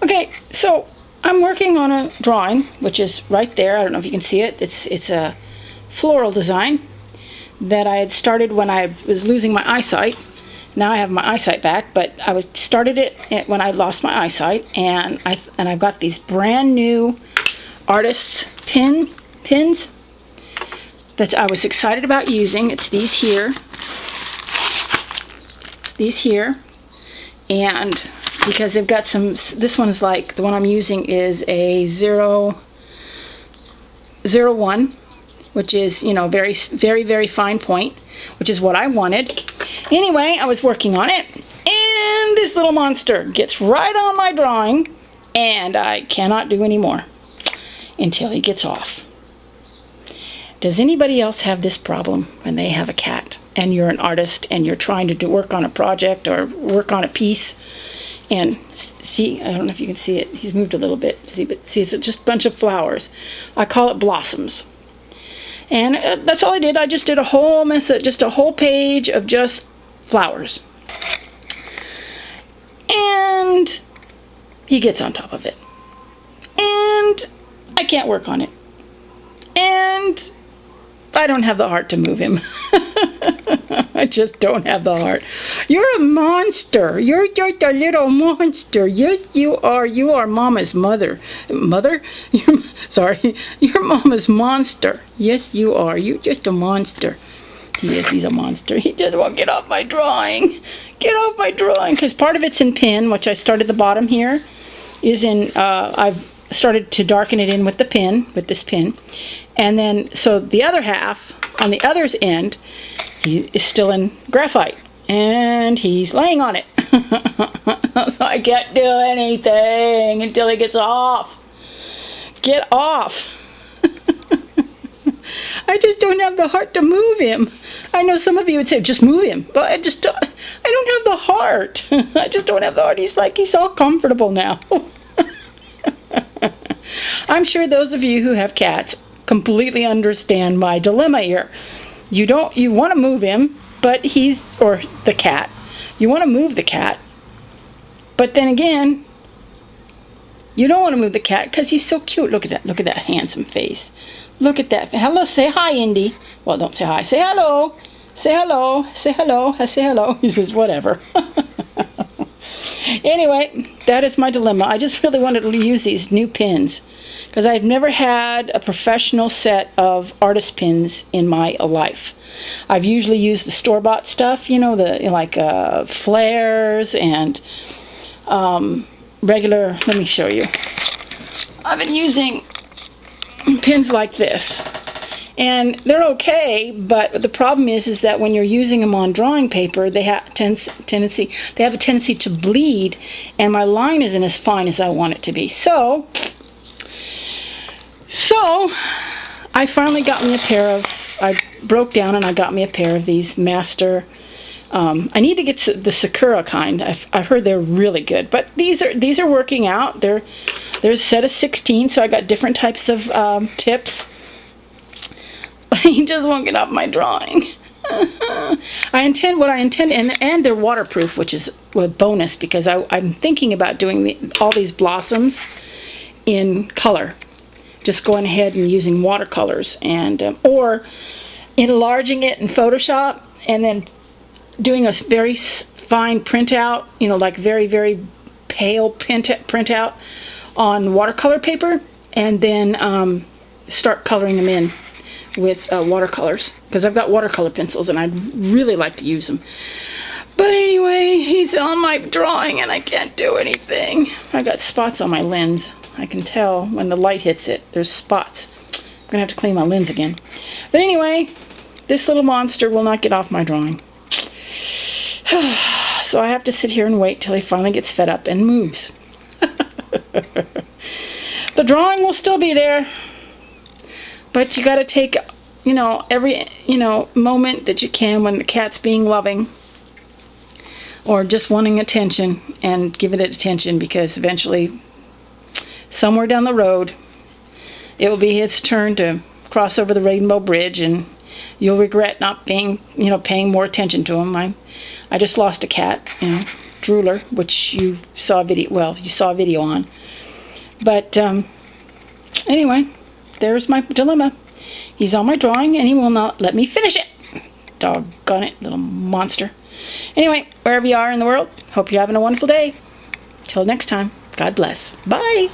Okay, so I'm working on a drawing, which is right there. I don't know if you can see it. It's a floral design that I had started when I was losing my eyesight. Now I have my eyesight back, but I started it when I lost my eyesight, and I've got these brand new artist pins that I was excited about using. It's these here. And because they've got some, this one's like, the one I'm using is a 001, which is, you know, very, very, very fine point, which is what I wanted. Anyway, I was working on it, and this little monster gets right on my drawing, and I cannot do any more until he gets off. Does anybody else have this problem when they have a cat and you're an artist and you're trying to work on a project or work on a piece? And see, I don't know if you can see it. He's moved a little bit. But see, it's just a bunch of flowers. I call it blossoms. And that's all I did. I just did a whole just a whole page of just flowers. And he gets on top of it. And I can't work on it. And I don't have the heart to move him. I just don't have the heart. You're a monster. You're just a little monster. Yes, you are. You are Mama's mother. Mother? Sorry. You're Mama's monster. Yes, you are. You're just a monster. He is. He's a monster. He just won't get off my drawing. Get off my drawing. Because part of it's in pen, which I started the bottom here, is in, I've started to darken it in with the pen, with this pen. And then, so the other half, on the other's end, he is still in graphite. And he's laying on it. So I can't do anything until he gets off. Get off. I just don't have the heart to move him. I know some of you would say, just move him. But I don't have the heart. I just don't have the heart. He's all comfortable now. I'm sure those of you who have cats completely understand my dilemma here. You want to move him, but or the cat. You want to move the cat, but then again, you don't want to move the cat because he's so cute. Look at that handsome face. Look at that. Hello, say hi, Indy. Well, don't say hi. Say hello. Say hello. Say hello. Say hello. He says, whatever. Anyway, that is my dilemma. I just really wanted to use these new pins because I've never had a professional set of artist pins in my life. I've usually used the store-bought stuff, you know, flares and regular. Let me show you. I've been using pins like this. And they're okay, but the problem is that when you're using them on drawing paper, they have a tendency to bleed, and my line isn't as fine as I want it to be. So I finally got me a pair of. I broke down and I got me a pair of these Master. I need to get the Sakura kind. I've heard they're really good, but these are working out. There's a set of 16, so I got different types of tips. He just won't get off my drawing. What I intend, and they're waterproof, which is a bonus because I'm thinking about doing all these blossoms in color. Just going ahead and using watercolors or enlarging it in Photoshop and then doing a very fine printout, you know, like very, very pale printout on watercolor paper, and then start coloring them in with watercolors, because I've got watercolor pencils and I'd really like to use them. But anyway, he's on my drawing and I can't do anything. I got spots on my lens. I can tell when the light hits it. There's spots. I'm gonna have to clean my lens again. But anyway, this little monster will not get off my drawing. So I have to sit here and wait till he finally gets fed up and moves. The drawing will still be there. But you got to take, you know, every, you know, moment that you can when the cat's being loving or just wanting attention, and give it attention, because eventually, somewhere down the road, it will be his turn to cross over the Rainbow Bridge, and you'll regret not being, you know, paying more attention to him. I just lost a cat, you know. drooler, which you saw a video on. But anyway, there's my dilemma. He's on my drawing and he will not let me finish it. Doggone it, little monster. Anyway, wherever you are in the world, hope you're having a wonderful day. Till next time, God bless. Bye.